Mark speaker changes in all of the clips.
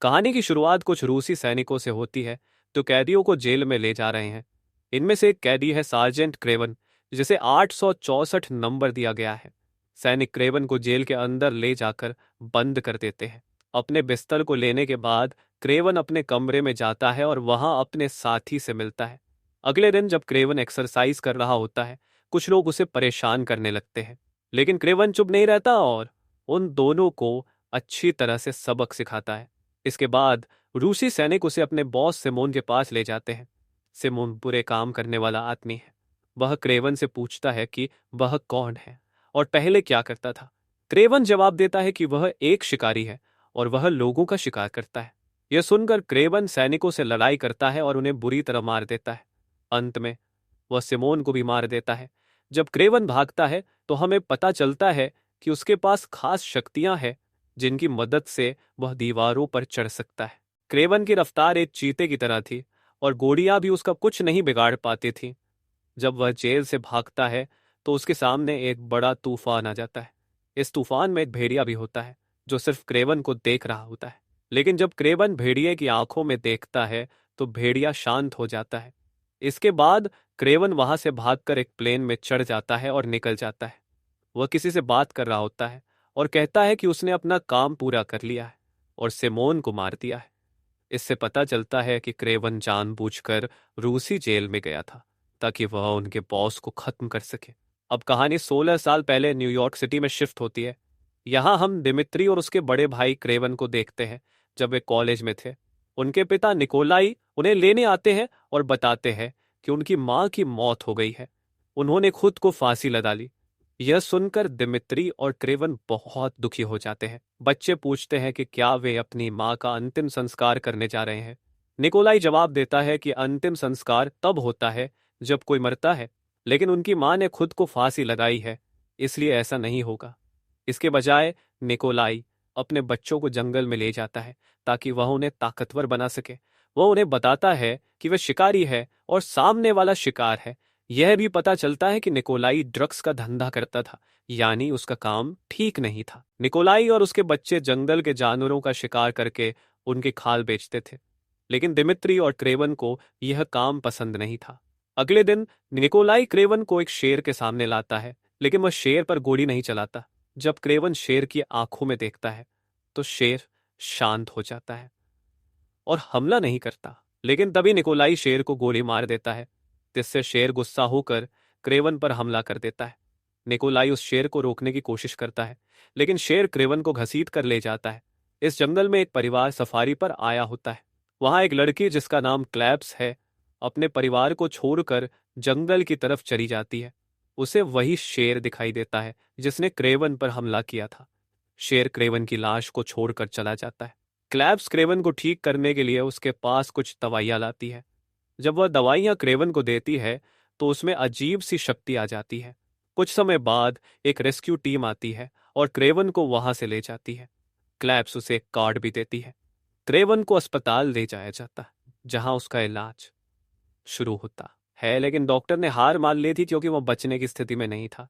Speaker 1: कहानी की शुरुआत कुछ रूसी सैनिकों से होती है जो कैदियों को जेल में ले जा रहे हैं। इनमें से एक कैदी है सार्जेंट क्रेवन, जिसे 864 नंबर दिया गया है। सैनिक क्रेवन को जेल के अंदर ले जाकर बंद कर देते हैं। अपने बिस्तर को लेने के बाद क्रेवन अपने कमरे में जाता है और वहां अपने साथी से मिलता है। अगले दिन जब क्रेवन एक्सरसाइज कर रहा होता है, कुछ लोग उसे परेशान करने लगते हैं, लेकिन क्रेवन चुप नहीं रहता और उन दोनों को अच्छी तरह से सबक सिखाता है। इसके बाद रूसी सैनिक उसे अपने बॉस सिमोन के पास ले जाते हैं। सिमोन बुरे काम करने वाला आदमी है। वह क्रेवन से पूछता है कि वह कौन है और पहले क्या करता था। क्रेवन जवाब देता है कि वह एक शिकारी है और वह लोगों का शिकार करता है। यह सुनकर क्रेवन सैनिकों से लड़ाई करता है और उन्हें बुरी तरह मार देता है। अंत में वह सिमोन को भी मार देता है। जब क्रेवन भागता है तो हमें पता चलता है कि उसके पास खास शक्तियां हैं जिनकी मदद से वह दीवारों पर चढ़ सकता है। क्रेवन की रफ्तार एक चीते की तरह थी और गोलियां भी उसका कुछ नहीं बिगाड़ पाती थी। जब वह जेल से भागता है तो उसके सामने एक बड़ा तूफान आ जाता है। इस तूफान में एक भेड़िया भी होता है जो सिर्फ क्रेवन को देख रहा होता है। लेकिन जब क्रेवन भेड़िए की आंखों में देखता है तो भेड़िया शांत हो जाता है। इसके बाद क्रेवन वहां से भागकर एक प्लेन में चढ़ जाता है और निकल जाता है। वह किसी से बात कर रहा होता है और कहता है कि उसने अपना काम पूरा कर लिया है और सिमोन को मार दिया है। इससे पता चलता है कि क्रेवन जानबूझकर रूसी जेल में गया था ताकि वह उनके बॉस को खत्म कर सके। अब कहानी 16 साल पहले न्यूयॉर्क सिटी में शिफ्ट होती है। यहाँ हम दिमित्री और उसके बड़े भाई क्रेवन को देखते हैं जब वे कॉलेज में थे। उनके पिता निकोलाई उन्हें लेने आते हैं और बताते हैं कि उनकी माँ की मौत हो गई है। उन्होंने खुद को फांसी लगा ली। यह सुनकर दिमित्री और क्रेवन बहुत दुखी हो जाते हैं। बच्चे पूछते हैं कि क्या वे अपनी माँ का अंतिम संस्कार करने जा रहे हैं। निकोलाई जवाब देता है कि अंतिम संस्कार तब होता है जब कोई मरता है, लेकिन उनकी माँ ने खुद को फांसी लगाई है, इसलिए ऐसा नहीं होगा। इसके बजाय निकोलाई अपने बच्चों को जंगल में ले जाता है ताकि वह उन्हें ताकतवर बना सके। वह उन्हें बताता है कि वह शिकारी है और सामने वाला शिकार है। यह भी पता चलता है कि निकोलाई ड्रग्स का धंधा करता था, यानी उसका काम ठीक नहीं था। निकोलाई और उसके बच्चे जंगल के जानवरों का शिकार करके उनकी खाल बेचते थे, लेकिन दिमित्री और क्रेवन को यह काम पसंद नहीं था। अगले दिन निकोलाई क्रेवन को एक शेर के सामने लाता है, लेकिन वह शेर पर गोली नहीं चलाता। जब क्रेवन शेर की आंखों में देखता है तो शेर शांत हो जाता है और हमला नहीं करता, लेकिन तभी निकोलाई शेर को गोली मार देता है, जिससे शेर गुस्सा होकर क्रेवन पर हमला कर देता है। निकोलाई उस शेर को रोकने की कोशिश करता है, लेकिन शेर क्रेवन को घसीट कर ले जाता है। इस जंगल में एक परिवार सफारी पर आया होता है। वहां एक लड़की जिसका नाम क्लैप्स है अपने परिवार को छोड़कर जंगल की तरफ चली जाती है। उसे वही शेर दिखाई देता है जिसने क्रेवन पर हमला किया था। शेर क्रेवन की लाश को छोड़कर चला जाता है। क्लैप्स क्रेवन को ठीक करने के लिए उसके पास कुछ दवाइयां लाती है। जब वह दवाइयां क्रेवन को देती है तो उसमें अजीब सी शक्ति आ जाती है। कुछ समय बाद एक रेस्क्यू टीम आती है और क्रेवन को वहां से ले जाती है। क्लैप्स उसे एक कार्ड भी देती है। क्रेवन को अस्पताल ले जाया जाता है जहां उसका इलाज शुरू होता है, लेकिन डॉक्टर ने हार मान ली थी क्योंकि वह बचने की स्थिति में नहीं था।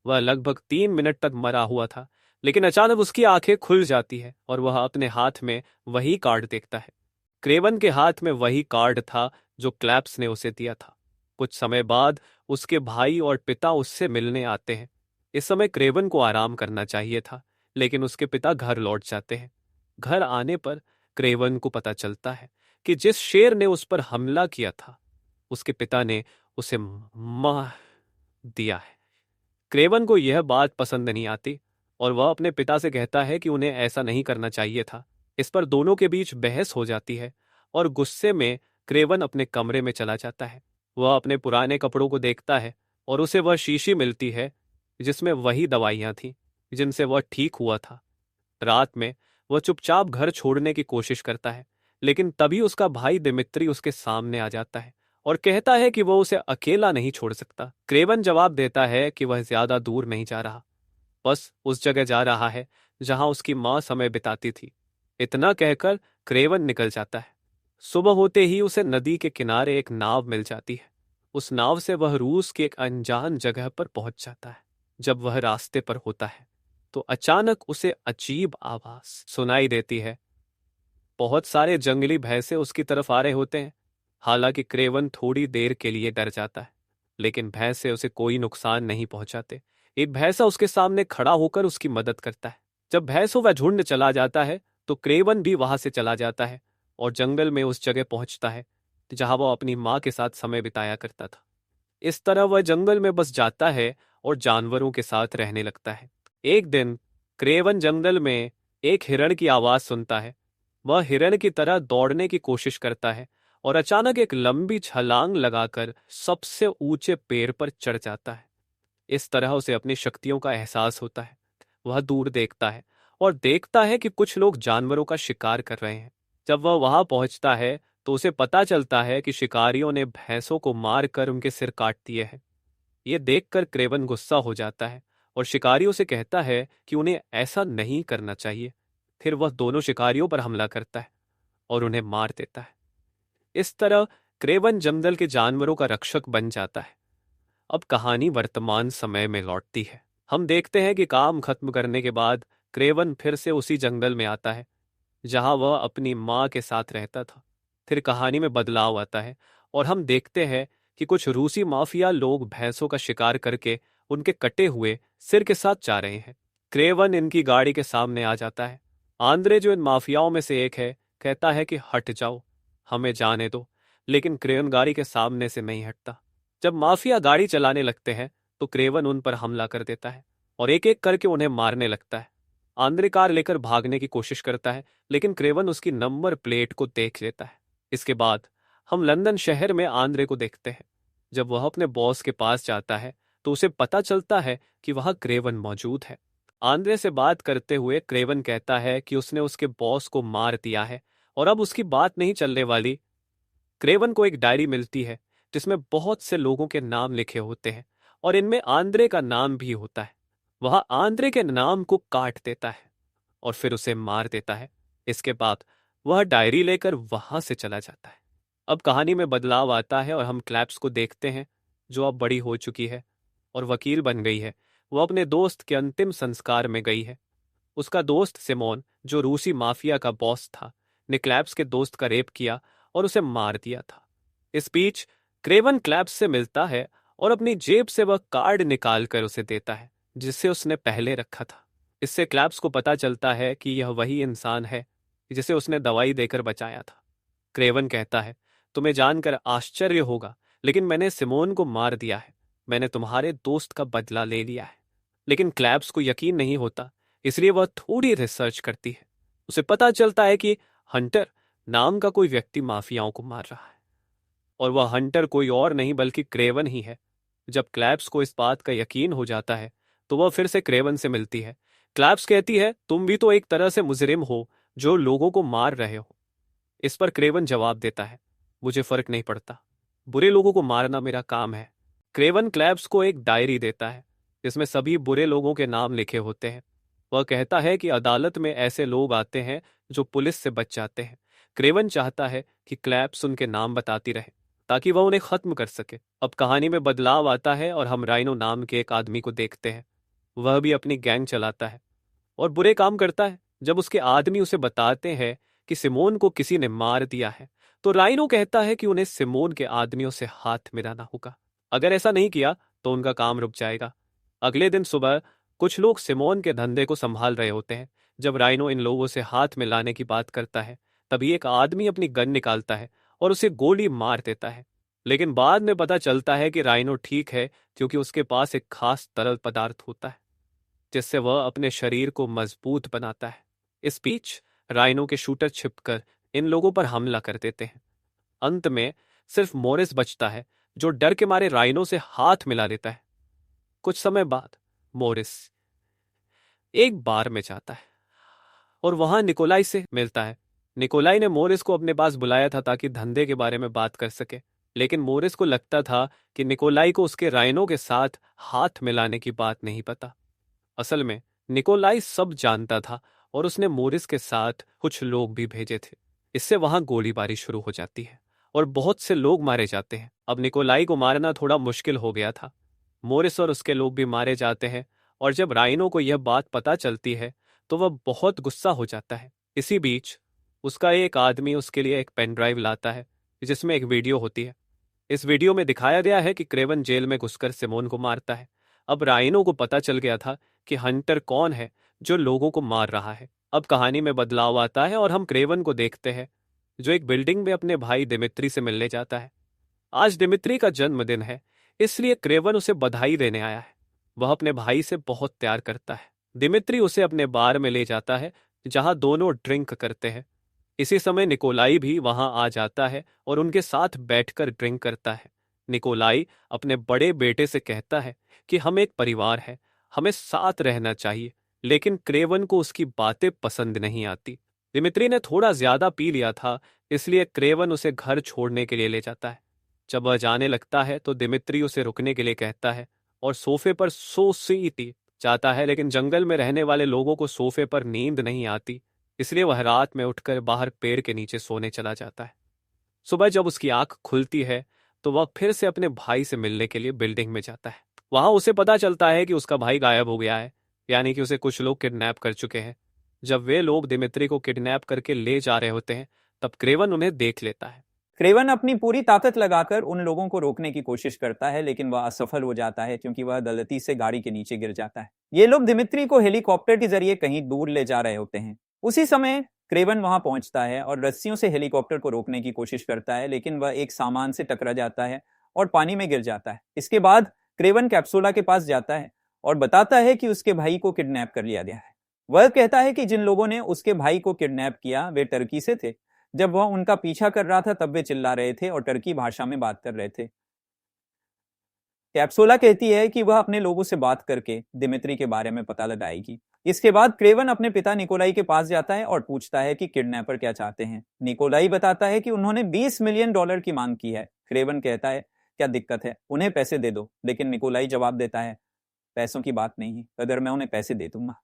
Speaker 1: वह लगभग 3 मिनट तक मरा हुआ था, लेकिन अचानक उसकी आंखें खुल जाती है और वह अपने हाथ में वही कार्ड देखता है। क्रेवन के हाथ में वही कार्ड था जो क्लैप्स ने उसे दिया था। कुछ समय बाद उसके भाई और पिता उससे मिलने आते हैं। इस समय क्रेवन को आराम करना चाहिए था, लेकिन उसके पिता घर लौट जाते हैं। घर आने पर क्रेवन को पता चलता है कि जिस शेर ने उस पर हमला किया था उसके पिता ने उसे मार दिया है। क्रेवन को यह बात पसंद नहीं आती और वह अपने पिता से कहता है कि उन्हें ऐसा नहीं करना चाहिए था। इस पर दोनों के बीच बहस हो जाती है और गुस्से में क्रेवन अपने कमरे में चला जाता है। वह अपने पुराने कपड़ों को देखता है और उसे वह शीशी मिलती है जिसमें वही दवाइयां थीं जिनसे वह ठीक हुआ था। रात में वह चुपचाप घर छोड़ने की कोशिश करता है, लेकिन तभी उसका भाई दिमित्री उसके सामने आ जाता है और कहता है कि वह उसे अकेला नहीं छोड़ सकता। क्रेवन जवाब देता है कि वह ज्यादा दूर नहीं जा रहा, बस उस जगह जा रहा है जहां उसकी मां समय बिताती थी। इतना कहकर क्रेवन निकल जाता है। सुबह होते ही उसे नदी के किनारे एक नाव मिल जाती है। उस नाव से वह रूस की एक अनजान जगह पर पहुंच जाता है। जब वह रास्ते पर होता है तो अचानक उसे अजीब आवाज सुनाई देती है। बहुत सारे जंगली भैंसे उसकी तरफ आ रहे होते हैं। हालांकि क्रेवन थोड़ी देर के लिए डर जाता है, लेकिन भैंसे उसे कोई नुकसान नहीं पहुंचाते। एक भैंसा उसके सामने खड़ा होकर उसकी मदद करता है। जब भैंसों का झुंड चला जाता है तो क्रेवन भी वहां से चला जाता है और जंगल में उस जगह पहुंचता है जहां वह अपनी माँ के साथ समय बिताया करता था। इस तरह वह जंगल में बस जाता है और जानवरों के साथ रहने लगता है। एक दिन क्रेवन जंगल में एक हिरण की आवाज सुनता है। वह हिरण की तरह दौड़ने की कोशिश करता है और अचानक एक लंबी छलांग लगाकर सबसे ऊंचे पेड़ पर चढ़ जाता है। इस तरह उसे अपनी शक्तियों का एहसास होता है। वह दूर देखता है और देखता है कि कुछ लोग जानवरों का शिकार कर रहे हैं। जब वह वहां पहुंचता है तो उसे पता चलता है कि शिकारियों ने भैंसों को मार कर उनके सिर काट दिए हैं। यह देखकर क्रेवन गुस्सा हो जाता है और शिकारियों से कहता है कि उन्हें ऐसा नहीं करना चाहिए। फिर वह दोनों शिकारियों पर हमला करता है और उन्हें मार देता है। इस तरह क्रेवन जंगल के जानवरों का रक्षक बन जाता है। अब कहानी वर्तमान समय में लौटती है। हम देखते हैं कि काम खत्म करने के बाद क्रेवन फिर से उसी जंगल में आता है जहां वह अपनी माँ के साथ रहता था। फिर कहानी में बदलाव आता है और हम देखते हैं कि कुछ रूसी माफिया लोग भैंसों का शिकार करके उनके कटे हुए सिर के साथ जा रहे हैं। क्रेवन इनकी गाड़ी के सामने आ जाता है। आंद्रे, जो इन माफियाओं में से एक है, कहता है कि हट जाओ, हमें जाने दो, लेकिन क्रेवन गाड़ी के सामने से नहीं हटता। जब माफिया गाड़ी चलाने लगते हैं तो क्रेवन उन पर हमला कर देता है और एक एक करके उन्हें मारने लगता है। आंद्रे कार लेकर भागने की कोशिश करता है, लेकिन क्रेवन उसकी नंबर प्लेट को देख लेता है। इसके बाद हम लंदन शहर में आंद्रे को देखते हैं। जब वह अपने बॉस के पास जाता है तो उसे पता चलता है कि वहां क्रेवन मौजूद है। आंद्रे से बात करते हुए क्रेवन कहता है कि उसने उसके बॉस को मार दिया है और अब उसकी बात नहीं चलने वाली। क्रेवन को एक डायरी मिलती है जिसमें बहुत से लोगों के नाम लिखे होते हैं और इनमें आंद्रे का नाम भी होता है। वह आंद्रे के नाम को काट देता है और फिर उसे मार देता है। इसके बाद वह डायरी लेकर वहां से चला जाता है। अब कहानी में बदलाव आता है और हम क्लैप्स को देखते हैं, जो अब बड़ी हो चुकी है और वकील बन गई है। वह अपने दोस्त के अंतिम संस्कार में गई है। उसका दोस्त सिमोन, जो रूसी माफिया का बॉस था, ने क्लैप्स के दोस्त का रेप किया और उसे मार दिया था। इस बीच क्रेवन क्लैप्स से मिलता है और अपनी जेब से वह कार्ड निकाल कर उसे देता है जिसे उसने पहले रखा था। इससे क्लैप्स को पता चलता है कि यह वही इंसान है जिसे उसने दवाई देकर बचाया था। क्रेवन कहता है, तुम्हें जानकर आश्चर्य होगा, लेकिन मैंने सिमोन को मार दिया है। मैंने तुम्हारे दोस्त का बदला ले लिया है। लेकिन क्लैप्स को यकीन नहीं होता, इसलिए वह थोड़ी रिसर्च करती है। उसे पता चलता है कि हंटर नाम का कोई व्यक्ति माफियाओं को मार रहा है और वह हंटर कोई और नहीं बल्कि क्रेवन ही है। जब क्लैप्स को इस बात का यकीन हो जाता है तो वह फिर से क्रेवन से मिलती है। क्लैप्स कहती है, तुम भी तो एक तरह से मुजरिम हो जो लोगों को मार रहे हो। इस पर क्रेवन जवाब देता है, मुझे फर्क नहीं पड़ता, बुरे लोगों को मारना मेरा काम है। क्रेवन क्लैप्स को एक डायरी देता है जिसमें सभी बुरे लोगों के नाम लिखे होते हैं। वह कहता है कि अदालत में ऐसे लोग आते हैं जो पुलिस से बच जाते हैं। क्रेवन चाहता है कि क्लैप्स उनके नाम बताती रहे ताकि वह उन्हें खत्म कर सके। अब कहानी में बदलाव आता है और हम राइनो नाम के एक आदमी को देखते हैं। वह भी अपनी गैंग चलाता है और बुरे काम करता है। जब उसके आदमी उसे बताते हैं कि सिमोन को किसी ने मार दिया है तो राइनो कहता है कि उन्हें सिमोन के आदमियों से हाथ मिलाना होगा। अगर ऐसा नहीं किया तो उनका काम रुक जाएगा। अगले दिन सुबह कुछ लोग सिमोन के धंधे को संभाल रहे होते हैं। जब राइनो इन लोगों से हाथ मिलाने की बात करता है तभी एक आदमी अपनी गन निकालता है और उसे गोली मार देता है। लेकिन बाद में पता चलता है कि राइनो ठीक है, क्योंकि उसके पास एक खास तरल पदार्थ होता है जिससे वह अपने शरीर को मजबूत बनाता है। इस बीच राइनो के शूटर छिपकर इन लोगों पर हमला कर देते हैं। अंत में सिर्फ मोरिस बचता है जो डर के मारे राइनो से हाथ मिला लेता है। कुछ समय बाद मोरिस एक बार में जाता है और वहां निकोलाई से मिलता है। निकोलाई ने मोरिस को अपने पास बुलाया था ताकि धंधे के बारे में बात कर सके, लेकिन मोरिस को लगता था कि निकोलाई को उसके राइनो के साथ हाथ मिलाने की बात नहीं पता। असल में निकोलाई सब जानता था और उसने मोरिस के साथ कुछ लोग भी भेजे थे। इससे वहां गोलीबारी शुरू हो जाती है और बहुत से लोग मारे जाते हैं। अब निकोलाई को मारना थोड़ा मुश्किल हो गया था। मोरिस और उसके लोग भी मारे जाते हैं और जब राइनो को यह बात पता चलती है तो वह बहुत गुस्सा हो जाता है। इसी बीच उसका एक आदमी उसके लिए एक पेन ड्राइव लाता है जिसमें एक वीडियो होती है। इस वीडियो में दिखाया गया है कि क्रेवन जेल में घुसकर सिमोन को मारता है। अब राइनो को पता चल गया था कि हंटर कौन है जो लोगों को मार रहा है। अब कहानी में बदलाव आता है और हम क्रेवन को देखते हैं जो एक बिल्डिंग में अपने भाई दिमित्री से मिलने जाता है। आज दिमित्री का जन्मदिन है, इसलिए क्रेवन उसे बधाई देने आया है। वह अपने भाई से बहुत प्यार करता है। दिमित्री उसे अपने बार में ले जाता है जहां दोनों ड्रिंक करते हैं। इसी समय निकोलाई भी वहां आ जाता है और उनके साथ बैठकर ड्रिंक करता है। निकोलाई अपने बड़े बेटे से कहता है कि हम एक परिवार है, हमें साथ रहना चाहिए, लेकिन क्रेवन को उसकी बातें पसंद नहीं आती। दिमित्री ने थोड़ा ज्यादा पी लिया था, इसलिए क्रेवन उसे घर छोड़ने के लिए ले जाता है। जब वह जाने लगता है तो दिमित्री उसे रुकने के लिए कहता है और सोफे पर सोती जाता है, लेकिन जंगल में रहने वाले लोगों को सोफे पर नींद नहीं आती, इसलिए वह रात में उठकर बाहर पेड़ के नीचे सोने चला जाता है। सुबह जब उसकी आंख खुलती है तो वह फिर से अपने भाई से मिलने के लिए बिल्डिंग में जाता है। वहां उसे पता चलता है कि उसका भाई गायब हो गया है, यानी कि उसे कुछ लोग किडनैप कर चुके हैं। जब वे लोग दिमित्री को किडनैप करके ले जा रहे होते हैं तब क्रेवन उन्हें देख लेता है।
Speaker 2: क्रेवन अपनी पूरी ताकत लगाकर उन लोगों को रोकने की कोशिश करता है, लेकिन वह असफल हो जाता है क्योंकि वह गलती से गाड़ी के नीचे गिर जाता है। ये लोग दिमित्री को हेलीकॉप्टर के जरिए कहीं दूर ले जा रहे होते हैं। उसी समय क्रेवन वहां पहुंचता है और रस्सियों से हेलीकॉप्टर को रोकने की कोशिश करता है, लेकिन वह एक सामान से टकरा जाता है और पानी में गिर जाता है। इसके बाद क्रेवन कैप्सूला के पास जाता है और बताता है कि उसके भाई को किडनैप कर लिया गया है। वह कहता है कि जिन लोगों ने उसके भाई को किडनैप किया वे टर्की से थे। जब वह उनका पीछा कर रहा था तब वे चिल्ला रहे थे और टर्की भाषा में बात कर रहे थे। कैप्सूला कहती है कि वह अपने लोगों से बात करके दिमित्री के बारे में पता लगाएगी। इसके बाद क्रेवन अपने पिता निकोलाई के पास जाता है और पूछता है कि किडनैपर क्या चाहते हैं। निकोलाई बताता है कि उन्होंने $20 मिलियन की मांग की है। क्रेवन कहता है क्या दिक्कत है, उन्हें पैसे दे दो। लेकिन निकोलाई जवाब देता है पैसों की बात नहीं है, अगर मैं उन्हें पैसे दे दूंगा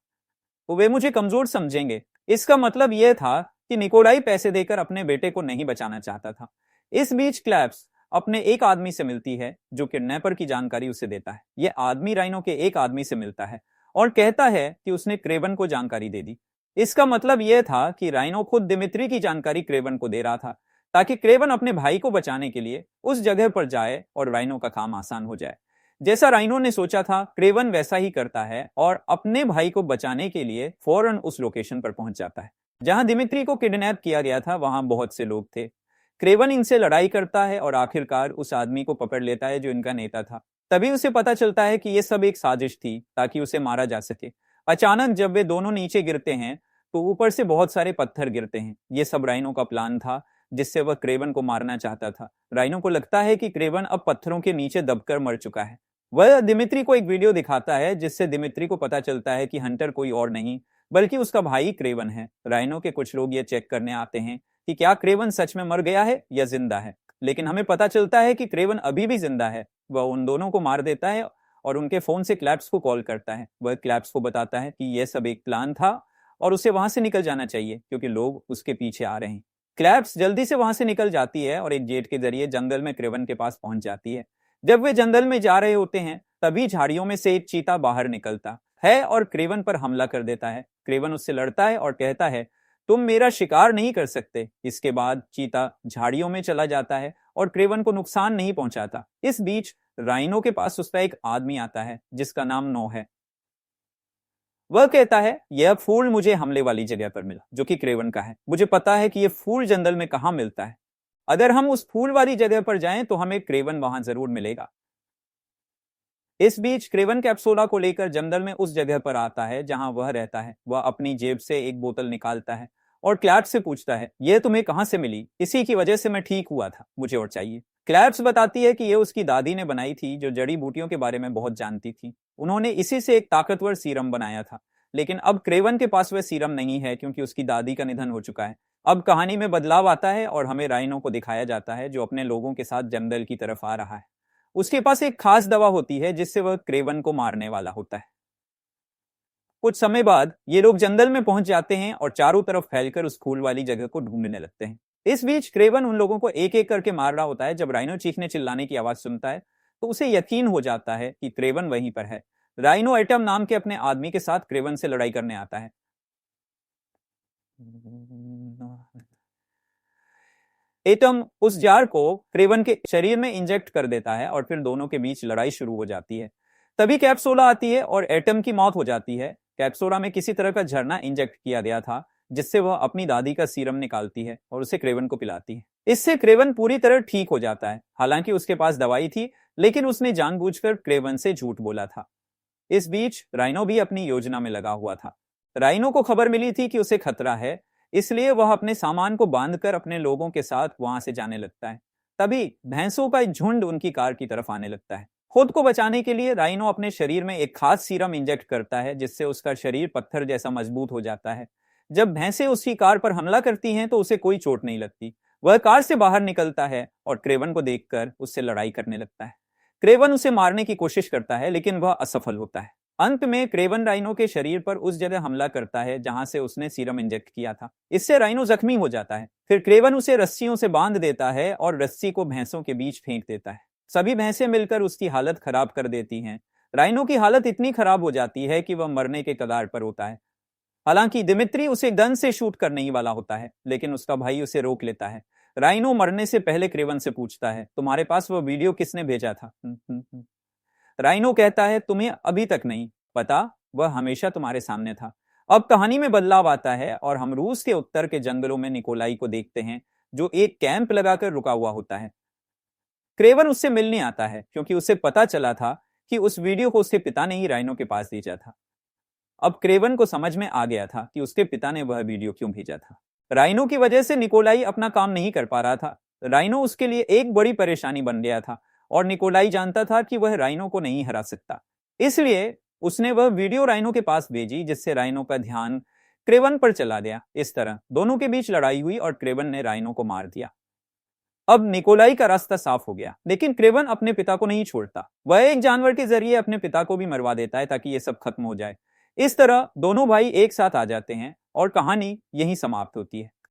Speaker 2: तो वे मुझे कमजोर समझेंगे। इसका मतलब यह था कि निकोलाई पैसे देकर अपने बेटे को नहीं बचाना चाहता था। इस बीच क्लैप्स अपने एक आदमी से मिलती है जो किडनैपर की जानकारी उसे देता है। यह आदमी राइनो के एक आदमी से मिलता है और कहता है कि उसने क्रेवन को जानकारी दे दी। इसका मतलब यह था कि राइनो खुद दिमित्री की जानकारी क्रेवन को दे रहा था ताकि क्रेवन अपने भाई को बचाने के लिए उस जगह पर जाए और राइनो का काम आसान हो जाए। जैसा राइनो ने सोचा था क्रेवन वैसा ही करता है और अपने भाई को बचाने के लिए फौरन उस लोकेशन पर पहुंच जाता है जहां दिमित्री को किडनैप किया गया था। वहां बहुत से लोग थे। क्रेवन इनसे लड़ाई करता है और आखिरकार उस आदमी को पकड़ लेता है जो इनका नेता था। तभी उसे पता चलता है कि यह सब एक साजिश थी ताकि उसे मारा जा सके। अचानक जब वे दोनों नीचे गिरते हैं तो ऊपर से बहुत सारे पत्थर गिरते हैं। यह सब राइनो का प्लान था जिससे वह क्रेवन को मारना चाहता था। राइनो को लगता है कि क्रेवन अब पत्थरों के नीचे दबकर मर चुका है। वह दिमित्री को एक वीडियो दिखाता है जिससे दिमित्री को पता चलता है कि हंटर कोई और नहीं बल्कि उसका भाई क्रेवन है। राइनो के कुछ लोग ये चेक करने आते हैं कि क्या क्रेवन सच में मर गया है या जिंदा है, लेकिन हमें पता चलता है कि क्रेवन अभी भी जिंदा है। वह उन दोनों को मार देता है और उनके फोन से क्लैप्स को कॉल करता है। वह क्लैप्स को बताता है कि यह सब एक प्लान था और उसे वहां से निकल जाना चाहिए क्योंकि लोग उसके पीछे आ रहे हैं। क्लैप्स जल्दी से वहां से निकल जाती है और एक जेट के जरिए जंगल में क्रेवन के पास पहुंच जाती है। जब वे जंगल में जा रहे होते हैं तभी झाड़ियों में से एक चीता बाहर निकलता है और क्रेवन पर हमला कर देता है। क्रेवन उससे लड़ता है और कहता है तुम मेरा शिकार नहीं कर सकते। इसके बाद चीता झाड़ियों में चला जाता है और क्रेवन को नुकसान नहीं पहुंचाता। इस बीच राइनो के पास उसका एक आदमी आता है जिसका नाम नो है। वह कहता है यह फूल मुझे हमले वाली जगह पर मिला जो कि क्रेवन का है। मुझे पता है कि यह फूल जंगल में कहां मिलता है। अगर हम उस फूल वाली जगह पर जाएं तो हमें क्रेवन वहां जरूर मिलेगा। इस बीच क्रेवन कैप्सूला को लेकर जंगल में उस जगह पर आता है जहां वह रहता है। वह अपनी जेब से एक बोतल निकालता है और क्लैप्स से पूछता है यह तुम्हें कहां से मिली? इसी की वजह से मैं ठीक हुआ था, मुझे और चाहिए। क्लैप्स बताती है कि यह उसकी दादी ने बनाई थी जो जड़ी बूटियों के बारे में बहुत जानती थी। उन्होंने इसी से एक ताकतवर सीरम बनाया था, लेकिन अब क्रेवन के पास वह सीरम नहीं है क्योंकि उसकी दादी का निधन हो चुका है। अब कहानी में बदलाव आता है और हमें राइनो को दिखाया जाता है जो अपने लोगों के साथ जंगल की तरफ आ रहा है। उसके पास एक खास दवा होती है जिससे वह क्रेवन को मारने वाला होता है। कुछ समय बाद ये लोग जंगल में पहुंच जाते हैं और चारों तरफ फैलकर उस फूल वाली जगह को ढूंढने लगते हैं। इस बीच क्रेवन उन लोगों को एक एक करके मार रहा होता है। जब राइनो चीखने चिल्लाने की आवाज सुनता है तो उसे यकीन हो जाता है कि क्रेवन वहीं पर है। राइनो एटम नाम के अपने आदमी के साथ क्रेवन से लड़ाई करने आता है। एटम उस जार को क्रेवन के शरीर में इंजेक्ट कर देता है और फिर दोनों के बीच लड़ाई शुरू हो जाती है। तभी कैप्सूला आती है और एटम की मौत हो जाती है। कैप्सूला में किसी तरह का झरना इंजेक्ट किया गया था जिससे वह अपनी दादी का सीरम निकालती है और उसे क्रेवन को पिलाती है। इससे क्रेवन पूरी तरह ठीक हो जाता है। हालांकि उसके पास दवाई थी, लेकिन उसने जानबूझकर क्रेवन से झूठ बोला था। इस बीच राइनो भी अपनी योजना में लगा हुआ था। राइनो को खबर मिली थी कि उसे खतरा है, इसलिए वह अपने सामान को बांधकर अपने लोगों के साथ वहां से जाने लगता है। तभी भैंसों का एक झुंड उनकी कार की तरफ आने लगता है। खुद को बचाने के लिए राइनो अपने शरीर में एक खास सीरम इंजेक्ट करता है जिससे उसका शरीर पत्थर जैसा मजबूत हो जाता है। जब भैंसें उसकी कार पर हमला करती हैं तो उसे कोई चोट नहीं लगती। वह कार से बाहर निकलता है और क्रेवन को देखकर उससे लड़ाई करने लगता है। क्रेवन उसे मारने की कोशिश करता है, लेकिन वह असफल होता है। अंत में क्रेवन राइनो के शरीर पर उस जगह हमला करता है जहां से उसने सीरम इंजेक्ट किया था। इससे राइनो जख्मी हो जाता है। फिर क्रेवन उसे रस्सियों से बांध देता है और रस्सी को भैंसों के बीच फेंक देता है। सभी भैंसें मिलकर उसकी हालत खराब कर देती हैं। राइनो की हालत इतनी खराब हो जाती है कि वह मरने के कगार पर होता है। हालांकि दिमित्री उसे गन से शूट करने ही वाला होता है, लेकिन उसका भाई उसे रोक लेता है। राइनो मरने से पहले क्रेवन से पूछता है, तुम्हारे पास वो वीडियो किसने भेजा था? राइनो कहता है, तुम्हें अभी तक नहीं पता, वह हमेशा तुम्हारे सामने था। अब कहानी में बदलाव आता है और हम रूस के उत्तर के जंगलों में निकोलाई को देखते हैं, जो एक कैंप लगाकर रुका हुआ होता है। क्रेवन उससे मिलने आता है क्योंकि उसे पता चला था कि उस वीडियो को उसके पिता ने ही राइनो के पास भेजा था। अब क्रेवन को समझ में आ गया था कि उसके पिता ने वह वीडियो क्यों भेजा था। राइनो की वजह से निकोलाई अपना काम नहीं कर पा रहा था। राइनो उसके लिए एक बड़ी परेशानी बन गया था और निकोलाई जानता था कि वह राइनो को नहीं हरा सकता। इसलिए उसने वह वीडियो राइनो के पास भेजी, जिससे राइनो का ध्यान क्रेवन पर चला गया। इस तरह दोनों के बीच लड़ाई हुई और क्रेवन ने राइनो को मार दिया। अब निकोलाई का रास्ता साफ हो गया, लेकिन क्रेवन अपने पिता को नहीं छोड़ता। वह एक जानवर के जरिए अपने पिता को भी मरवा देता है ताकि ये सब खत्म हो जाए। इस तरह दोनों भाई एक साथ आ जाते हैं और कहानी यहीं समाप्त होती है।